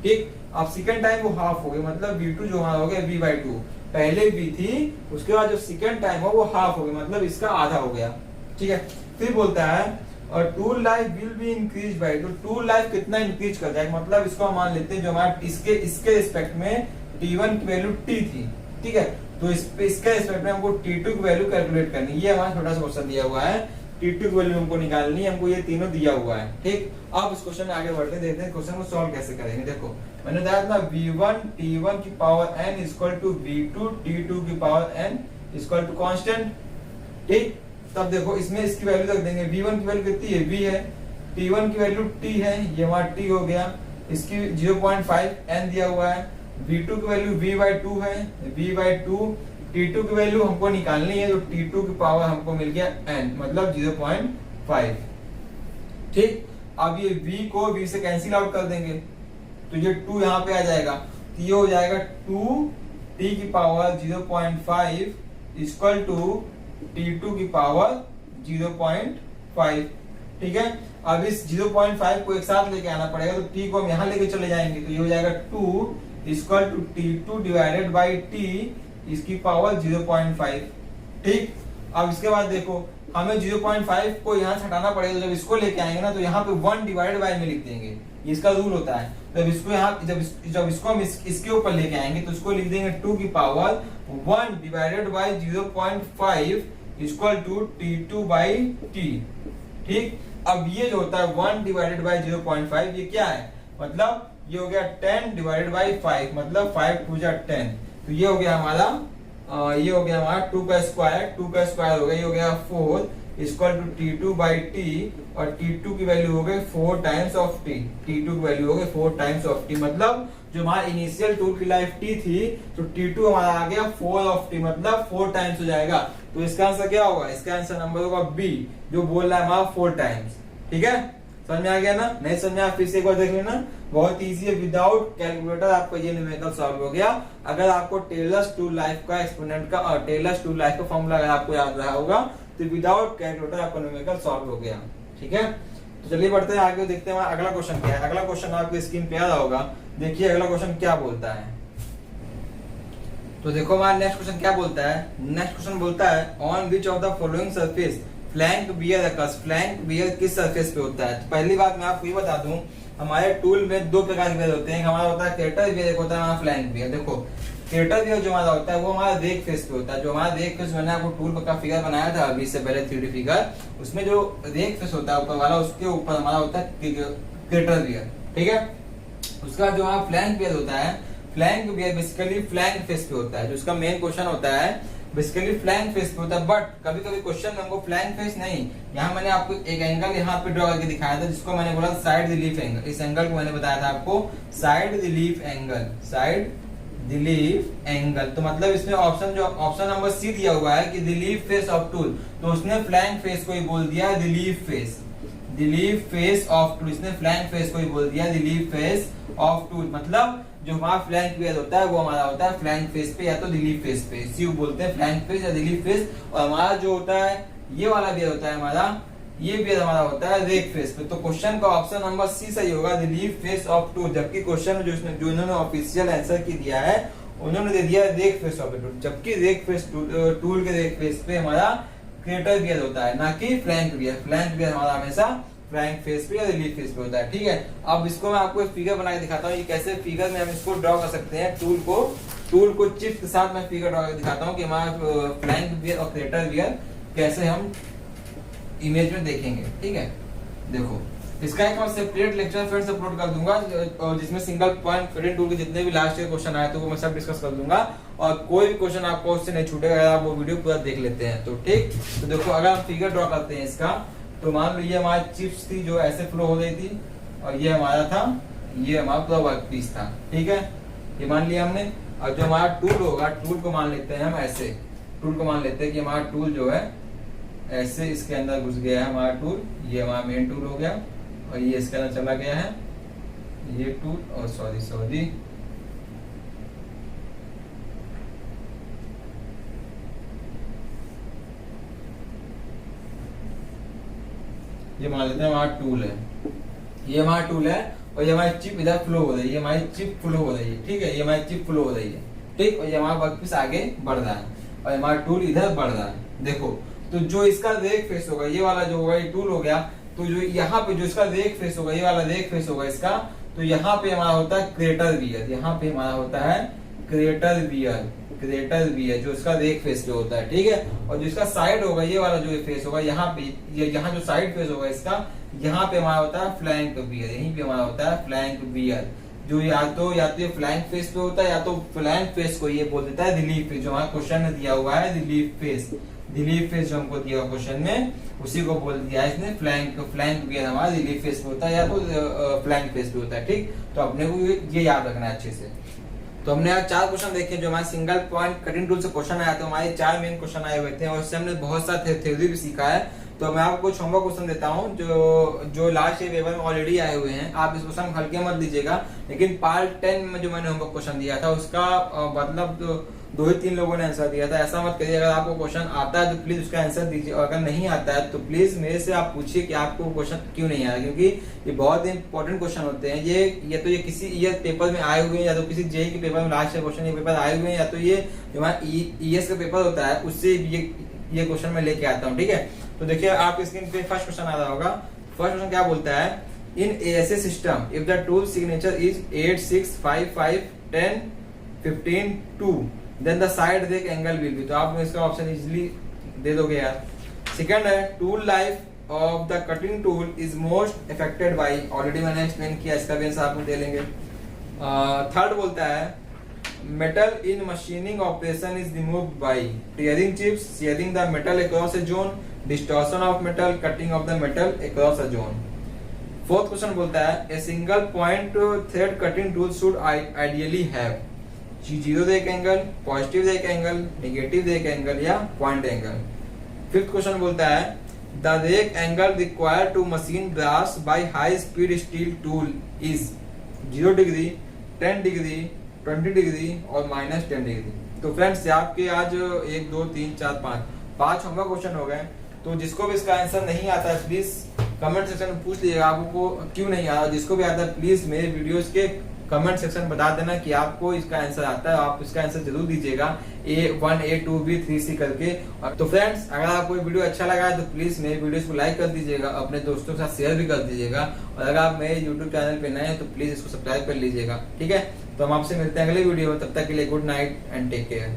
Speaker 1: ठीक। अब सेकंड टाइम वो हाफ हो गई, मतलब v2 जो हमारा हो गया v/2, पहले v थी, उसके बाद जो सेकंड टाइम हो वो हाफ हो गई, मतलब इसका आधा हो गया। ठीक है, फिर बोलता है और tool life will be increase by, तो टूल लाइफ कितना इंक्रीज कर जाएगा, मतलब इसको हम मान लेते हैं जो हमारा इसके रिस्पेक्ट में t1 की वैल्यू t थी, ठीक है, तो इसके रिस्पेक्ट में हमको t2 की वैल्यू कैलकुलेट करनी है। ये हमारा छोटा सा क्वेश्चन दिया हुआ है, t2 की वैल्यू हमको निकालनी है, हमको ये तीनों दिया हुआ है। ठीक, अब इस क्वेश्चन में आगे बढ़ते देखते हैं क्वेश्चन को सॉल्व कैसे करेंगे। देखो मैंने बताया था v1 t1 की power n equal to v2 t2 की power n equal to constant. ठीक, तब देखो इसमें इसकी वैल्यू रख देंगे, v1 की वैल्यू कितनी है, v है, t1 की वैल्यू t है, ये हमारा t हो गया, इसकी 0.5 n दिया हुआ है, v2 की वैल्यू v/2 है, v/2, t2 की वैल्यू हमको निकालनी है, जो t2 की पावर हमको मिल गया n, मतलब 0.5। ठीक, अब ये v को v से कैंसिल आउट कर देंगे, तो ये 2 यहाँ पे आ जाएगा, तो ये हो जाएगा 2t की पावर 0.5 इक्वल टू t2 की पावर 0.5। ठीक है, अब इस 0.5 को एक साथ लेके आना पड़ेगा, तो t को हम यहाँ लेके चले जाएंगे, तो ये हो जाएगा 2 equal to t2 divided by t इसकी पावर 0.5। ठीक, अब इसके बाद देखो हमें 0.5 को यहाँ से हटाना पड़ेगा, जब इसको लेके आएंगे ना तो यहाँ पे 1 डिवाइडेड बाई में लिख देंगे, इसका रूल होता है। जब इसको यहाँ जब इसको हम इसके ऊपर लेके आएंगे तो इसको लिख देंगे 2 की power 1 divided by 0.5 equal to t2 by t। ठीक, अब ये जो होता है 1 डिवाइडेड बाई 0.5, ये क्या है, मतलब ये हो गया 10 डिवाइडेड बाई 5, मतलब 5 2 जा 10, तो ये हो गया हमारा 2 का स्क्वायर हो गया, ये हो गया 4 equal to t2 by t, और t2 की वैल्यू हो गई 4 टाइम्स ऑफ t, t2 की वैल्यू हो गई 4 टाइम्स ऑफ t, मतलब जो हमारा इनिशियल टूल की लाइफ t थी, तो t2 हमारा आ गया 4 ऑफ t, मतलब 4 टाइम्स हो जाएगा। तो इसका आंसर क्या होगा, इसका आंसर नंबर होगा b, जो बोल रहा है हमारा 4 टाइम्स। ठीक है, समझ में आ गया ना? नहीं समझ में आया फिर से एक बार देख लेना, बहुत इजी है। विदाउट कैलकुलेटर आपको ये न्यूमेरिकल सॉल्व हो गया। अगर आपको टेलर्स टू लाइफ का एक्सपोनेंट का और टेलर्स टू लाइफ का फॉर्मूला अगर आपको याद रहा होगा तो विदाउट कैलकुलेटर आपका न्यूमेरिकल सॉल्व हो गया। ठीक है, तो चलिए बढ़ते हैं आगे, देखते हैं अगला क्वेश्चन क्या है। अगला क्वेश्चन आपको स्क्रीन पे आ रहा होगा, देखिए अगला क्वेश्चन क्या बोलता है। तो देखो हमारा नेक्स्ट क्वेश्चन क्या बोलता है। नेक्स्ट क्वेश्चन बोलता है on which of the following surface flank beer occurs. Flank beer किस सरफेस पे होता है? तो पहली बात मैं आपको ये बता दूं, हमारे टूल में दो प्रकार के बियर होते हैं, हमारा होता है क्रेटर बियर, एक होता है हमारा फ्लैंक बियर। देखो क्रेटर बियर जो हमारा होता है वो हमारा रेक फेस पे होता है। जो हमारा रेक फेस, मैंने आपको टूल का फिगर बनाया था अभी से पहले 3D फिगर, उसमें जो रेक फेस होता है ऊपर वाला, उसके ऊपर हमारा होता है क्रेटर बियर। ठीक है, उसका जो हमारा फ्लैंक बियर होता है, flank beer basically flank face पे होता है। जो उसका मेन क्वेश्चन होता है बेसिकली फ्लैंक फेस पे होता है, बट कभी कभी क्वेश्चन में हमको फ्लैंक फेस नहीं, यहाँ मैंने आपको एक एंगल यहाँ पे ड्रॉ करके दिखाया था जिसको मैंने बोला साइड रिलीफ एंगल। इस एंगल को मैंने बताया था आपको side relief angle, side relief angle. तो मतलब इसमें ऑप्शन नंबर सी दिया हुआ है कि रिलीफ फेस ऑफ टूल, तो उसने फ्लैंक फेस को ही बोल दिया relief face, relief face of tool. इसने फ्लैंक फेस को ही बोल दिया रिलीफ फेस ऑफ टूल। मतलब जो हमारा फ्लैंक बियर होता है वो हमारा होता है फ्लैंक फेस पे या तो रिलीफ फेस पे, इसी को बोलते हैं फ्लैंक फेस या रिलीफ फेस। और हमारा जो होता है ये वाला बियर होता है हमारा, ये बियर हमारा होता है रेक फेस पे। तो क्वेश्चन का ऑप्शन नंबर सी सही होगा, रिलीफ फेस ऑफ टूल। जबकि क्वेश्चन में जो इन्होंने ऑफिशियल आंसर की दिया है उन्होंने दे दिया रेक फेस ऑफ टूल, जबकि रेक फेस टूल के रेक फेस पे हमारा क्रेटर बियर होता है, ना कि फ्लैंक बियर। फ्लैंक बियर हमारा हमेशा फ्लैंक फेस पे या रिलीफ फेस पे होता है। ठीक है, अब इसको मैं आपको एक फिगर बना के दिखाता हूँ, ये कैसे फिगर में हम इसको ड्रॉ कर सकते हैं। टूल को चिप के साथ मैं फिगर ड्रॉ करके दिखाता हूँ कि हमारा फ्लैंक बियर और क्रेटर बियर कैसे हम इमेज में देखेंगे। ठीक है, देखो इसका एक सेपरेट लेक्चर फ्रेंड्स अपलोड कर दूंगा जिसमें सिंगल पॉइंट कटिंग टूल के जितने भी लास्ट ईयर क्वेश्चन आए तो वो मैं सब डिस्कस कर दूंगा, और कोई भी क्वेश्चन आपको उससे नहीं छूटेगा अगर आप वो वीडियो पूरा देख लेते हैं तो। ठीक, तो देखो अगर हम फिगर ड्रॉ करते हैं इसका, तो मान लो ये हमारी चिप्स थी जो ऐसे फ्लो हो रही थी, और ये हमारा था, ये हमारा पूरा वर्क पीस था। ठीक है, ये मान लिया हमने। और जो हमारा टूल होगा, टूल को मान लेते हैं हम ऐसे, टूल को मान लेते हैं कि हमारा टूल जो है ऐसे इसके अंदर घुस गया है हमारा टूल, ये हमारा मेन टूल हो गया, और ये इसके अंदर चला गया है ये टूल, और सॉरी ये मान लेते हैं हमारा टूल है, ये हमारा टूल है, और ये हमारी चिप इधर फ्लो हो रही है, हमारी चिप फ्लो हो रही है। ठीक है, ये हमारी चिप फ्लो हो रही है। ठीक, और ये हमारा वर्कपीस आगे बढ़ रहा है और हमारा टूल इधर बढ़ रहा है। देखो, तो जो इसका रेक फेस होगा, ये वाला जो होगा ये टूल हो गया, तो जो यहाँ पे जो इसका रेक फेस होगा, ये वाला रेक फेस होगा इसका, तो यहाँ पे हमारा होता है क्रेटर बियर, यहाँ पे हमारा होता है क्रेटर बियर, क्रेटर बियर जो इसका रेक फेस जो होता है। ठीक है, और जो इसका साइड होगा, ये वाला जो फेस होगा यहाँ पे, यहाँ जो साइड फेस होगा इसका, यहाँ पे हमारा होता है फ्लैंक बियर, यहीं पे हमारा होता है फ्लैंक बियर, जो या तो ये फ्लैंक फेस पे होता है या तो फ्लैंक फेस को ये बोल देता है रिलीफ फेस। जो हमारा क्वेश्चन में दिया हुआ है रिलीफ फेस, रिलीफ फेस जो हमको दिया हुआ क्वेश्चन में उसी को बोल दिया है इसने फ्लैंक बियर हमारा रिलीफ फेस पे होता है या तो फ्लैंक फेस पे होता है। ठीक, तो अपने को ये याद रखना है अच्छे से। तो हमने आज 4 क्वेश्चन देखे जो हमारे सिंगल पॉइंट कटिंग टूल से क्वेश्चन आया, तो हमारे 4 मेन क्वेश्चन आए हुए थे और उससे हमने बहुत सा थ्योरी भी सीखा है। तो मैं आपको कुछ होमवर्क क्वेश्चन देता हूँ जो लास्ट ईयर पेपर में ऑलरेडी आए हुए हैं। आप इस क्वेश्चन हल्के मत लीजिएगा, लेकिन पार्ट 10 में जो मैंने होमवर्क क्वेश्चन दिया था उसका मतलब 2 ही 3 लोगों ने आंसर दिया था। ऐसा मत करिए, अगर आपको क्वेश्चन आता है तो प्लीज उसका आंसर दीजिए, और अगर नहीं आता है तो प्लीज मेरे से आप पूछिए कि आपको क्वेश्चन क्यों नहीं आया, क्योंकि ये बहुत इंपॉर्टेंट क्वेश्चन होते हैं। ये किसी ईयर पेपर में आए हुए हैं, या तो किसी जेई के पेपर में लास्ट ईयर क्वेश्चन ये पेपर आए हुए हैं, या तो ये जो हमारा ईएस का पेपर होता है उससे ये क्वेश्चन मैं लेके आता हूँ। ठीक है, तो देखिए आप स्क्रीन पे फर्स्ट क्वेश्चन आ रहा होगा। फर्स्ट क्वेश्चन क्या बोलता है, in ASA system if the tool signature is 8 6 5 5 10 15 2 then the side rake angle will be. तो आप इसका ऑप्शन इजीली दे दोगे यार। सेकंड है, tool life of the cutting tool is most affected by, already मैंने एक्सप्लेन किया, इसका भी आंसर आप दे लेंगे। थर्ड बोलता है metal in machining operation is removed by tearing chips, shearing the metal across a zone, distortion of metal, cutting of the metal across a zone. Fourth question बोलता है a single point thread cutting tool should ideally have zero rake angle, positive rake angle, negative rake angle या point angle. Fifth question बोलता है the rake angle required to machine glass by high speed steel tool is 0 degree, 10 degree, 20 degree और -10 degree. तो friends आपके आज 1 2 3 4 5 homework question हो गए। तो जिसको भी इसका आंसर नहीं आता है प्लीज कमेंट सेक्शन में पूछ लीजिएगा आपको क्यों नहीं आ रहा। जिसको भी आता है प्लीज मेरे वीडियोस के कमेंट सेक्शन में बता देना कि आपको इसका आंसर आता है। आप इसका आंसर जरूर दीजिएगा A1 A2 B 3C करके। तो फ्रेंड्स अगर आपको वीडियो अच्छा लगा है तो प्लीज मेरे वीडियोस को लाइक कर दीजिएगा, अपने दोस्तों के साथ शेयर भी कर दीजिएगा और अगर आप मेरे यूट्यूब चैनल पे नए हैं तो प्लीज इसको सब्सक्राइब कर लीजिएगा। ठीक है, तो हम आपसे मिलते हैं अगले वीडियो में। तब तक के लिए good night and take care.